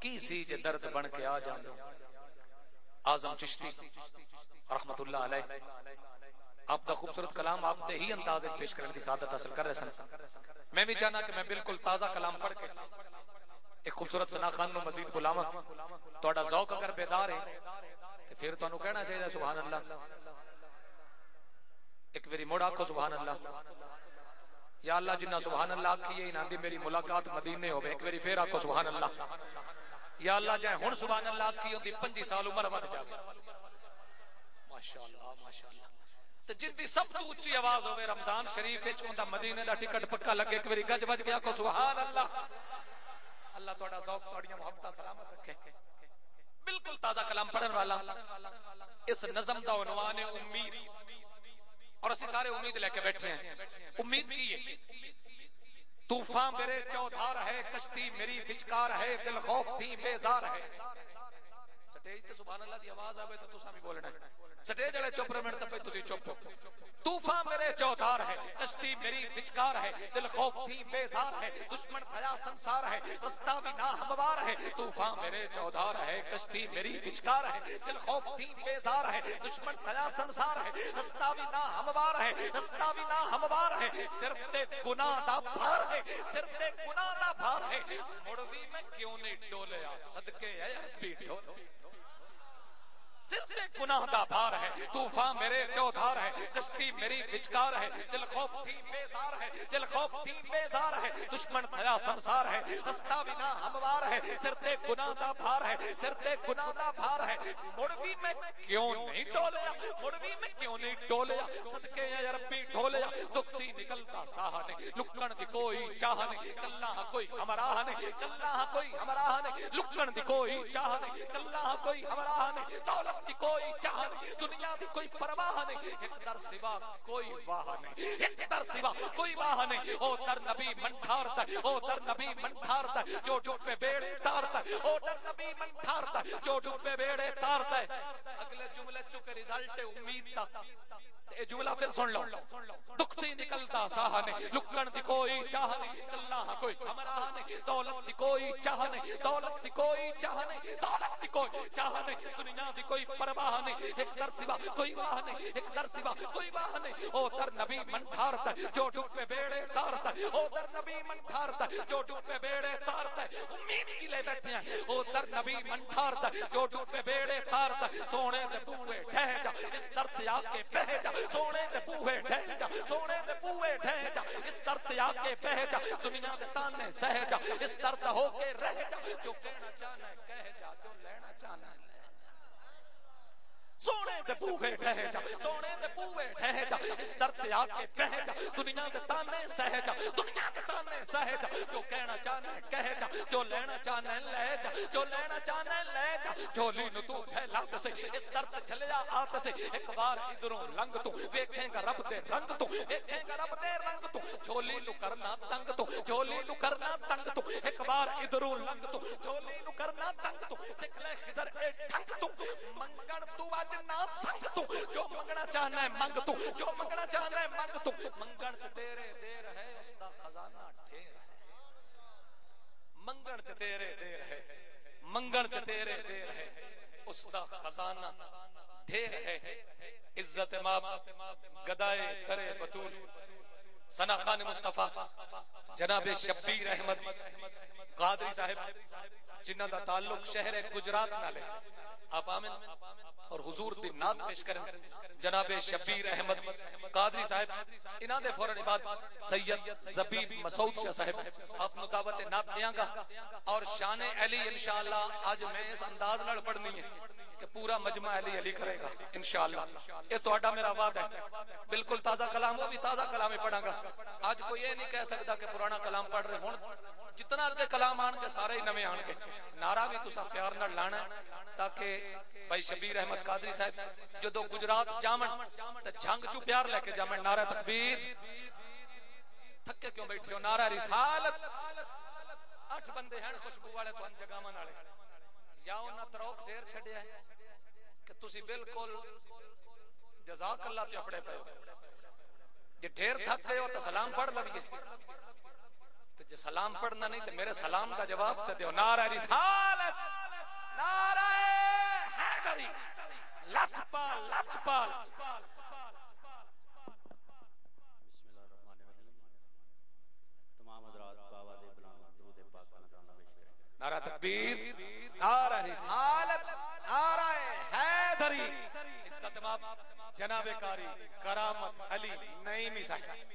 کی سی جے درد بن کے آ جاندے اعظم چشتی رحمت اللہ علیہ آپ دا خوبصورت کلام آپ دے ہی انداز پیش کرنے کی سعادت حاصل کر رہے سن. میں بھی چاہنا کہ میں بالکل تازہ کلام پڑھ کے ایک خوبصورت ثنا خان نو مزید بلاواں. تہاڈا ذوق اگر بیدار ہے تے پھر تانوں کہنا چاہیے سبحان اللہ. ایک میری موڑا کو سبحان اللہ. یا اللہ جنہ سبحان اللہ آکھیے انہاں دی میری ملاقات مدینے ہوے. ایک میری پھر آکھو سبحان اللہ. یا اللہ جائے ہن سبحان اللہ آکھی ہوندی 25 سال عمر ود جاوے. ماشاءاللہ ماشاءاللہ. تے جدی سب تو اونچی آواز ہوے رمضان شریف وچ اوندا مدینے دا ٹکٹ پکا لگے. ایک میری گج وج کے آکھو سبحان اللہ. اللہ تہاڈا ذوق تہاڈیاں محبتاں سلامت رکھے. بالکل تازہ کلام پڑھن والا. اس نظم دا عنوان ہے امید. اور اسی سارے امید لے کے بیٹھے ہیں. امید کی ہے طوفان میرے چوتھار ہے, کشتی میری بچکار ہے, دل خوف تھی بیزار ہے. سٹیج تے سبحان اللہ دی آواز آوے تو تساں بھی بولنا ہے. سٹیج والے چپ رہن تے تسی چپ. طوفان میرے چوتھار ہے, کشتی میری بچکار ہے, دل خوف تھی بیزار ہے, دشمن تھیا سنسار ہے, رستہ بھی نہ ہموار ہے. طوفان میرے چوتھار ہے, کشتی میری بچکار ہے, دل خوف تھی بیزار ہے, دشمن تھیا سنسار ہے, رستہ بھی نہ ہموار ہے, رستہ بھی نہ ہموار ہے. صرف تے گناہ دا بھار ہے, صرف تے گناہ دا بھار ہے. مڑوی میں کیوں نہیں ڈولیا صدقے اے ربی ڈولو. صرف ایک گناہ دا بھار ہے, طوفان میرے چوتھار ہے, کشتی میری بچکار ہے, دل خوف تھی بیزار ہے, دل خوف تھی بیزار ہے, دشمن تھیا سنسار ہے, رستہ بھی نہ ہموار ہے. صرف ایک گناہ دا بھار ہے, صرف ایک گناہ دا بھار ہے. مڑوی میں کیوں نہیں ڈولیا, مڑوی میں کیوں نہیں ڈولیا صدقے اے ربی ڈولیا. دکھتی نکلتا ساہ نہیں, لکن دی کوئی چاہ نہیں, کلہ کوئی ہمراہ نہیں, کلہ کوئی ہمراہ نہیں, لکن دی کوئی چاہ نہیں, کلہ کوئی ہمراہ نہیں. دولت دی کوئی چاہ نہیں, دنیا دی کوئی پرواہ نہیں, ایک در سوا کوئی واہ نہیں, ایک در سوا کوئی واہ نہیں. او در نبی من ٹھارتا, او در نبی من ٹھارتا, جو ڈوبے بیڑے تارتا, او در نبی من ٹھارتا, جو ڈوبے بیڑے تارتا. اگلے جملے چکے رزلٹ امید دا. اے جملہ پھر سن لو. دکھتی نکلتا ساہ نہیں, لکن دی کوئی چاہ نہیں, اللہ کوئی ہمراہ نہیں, دولت دی کوئی چاہ نہیں, دولت دی کوئی چاہ نہیں, دولت دی کوئی چاہ نہیں, دنیا دی کوئی پرواہ نہیں, ایک در سوا کوئی واہ نہیں, ایک در سوا کوئی واہ نہیں. او در نبی من ٹھارتا, جو ڈوبے بیڑے تارتا, او در نبی من ٹھارتا, جو ڈوبے بیڑے تارتا. امید کی لے بیٹھے ہیں. او در نبی من ٹھارتا, جو ڈوبے بیڑے تارتا. سونے دے بوئے ٹھہ جا, اس درد آ کے بہ جا, سونے دے بوئے ٹھہ جا, سونے دے بوئے ٹھہ جا, اس درد آ کے بہ جا, دنیا دے تانے سہ جا, اس درد ہو کے رہ جا. جو کہنا چاہنا ہے کہہ جا, جو لینا چاہنا ہے سونے دے بوئے ٹھہ جا, سونے دے بوئے ٹھہ جا, اس درد آ کے بہ جا, دنیا دے تانے سہ جا, دنیا دے تانے سہ جا. جو کہنا چاہنا ہے کہہ جا, جو لینا چاہنا ہے لے جا, جو لینا چاہنا ہے لے جا. جھولی نو تو پھیلا تے سے, اس درد جھلیا آت سے, ایک بار ادھروں لنگ تو ویکھیں گا رب دے رنگ تو, ویکھیں گا رب دے رنگ تو. جھولی نو کرنا تنگ تو, جھولی نو کرنا تنگ تو, ایک بار ادھروں لنگ تو, جھولی نو کرنا تنگ تو. سکھ لے خضر اے ٹھنگ تو, منگن تو نہ سنگ تو, جو منگنا چاہنا ہے منگ تو, جو منگنا چاہنا ہے منگ تو. منگن چ تیرے دیر ہے, اس دا خزانہ ڈھیر ہے. منگن چ تیرے دیر ہے, منگن چ تیرے دیر ہے, اس دا خزانہ ڈھیر ہے. عزت ماب گدائے درے بطول ثنا خان مصطفیٰ جناب شبیر احمد قادری صاحب جنہ دا تعلق شہر گجرات نال ہے. آپ آمین اور حضور دی نعت پیش کریں. جناب شبیر احمد قادری صاحب, انہاں دے فوراً بعد سید زبیب مسعود شاہ صاحب آپ نو دعوت نعت دیاں گا. اور شان علی انشاءاللہ آج میں اس انداز نال پڑھنی ہے کہ پورا مجمع علی علی کرے گا انشاءاللہ. یہ تہاڈا میرا وعدہ ہے. بالکل تازہ کلام, وہ بھی تازہ کلام پڑھاں گا. آج کوئی یہ نہیں کہہ سکتا کہ پرانا کلام پڑھ رہے. ہن جتنا اگے کلام آن کے سارے ہی نویں آن کے. نعرہ بھی تساں پیار نال لانا تاکہ بھائی شبیر احمد قادری صاحب جدو گجرات جامن تے جھنگ چو پیار لے کے جامن. نعرہ تکبیر. تھکے کیوں بیٹھے ہو؟ نعرہ رسالت. 8 بندے ہیں خوشبو والے تو ان جگاواں والے, یا انہاں تروک ڈیر چھڈیا ہے کہ تسی بالکل جزاک اللہ تے اپڑے پے ہو. جے ڈیر تھک گئے ہو تو سلام پڑھ لگیے, تو جے سلام پڑھنا نہیں تو میرے سلام کا جواب تے دیو. نعرہ رسالت. لچپال لچپال نعرہ تکبیر، نعرہ رسالت، نعرہ حیدری، عزت مآب جناب قاری کرامت علی نعیمی صاحب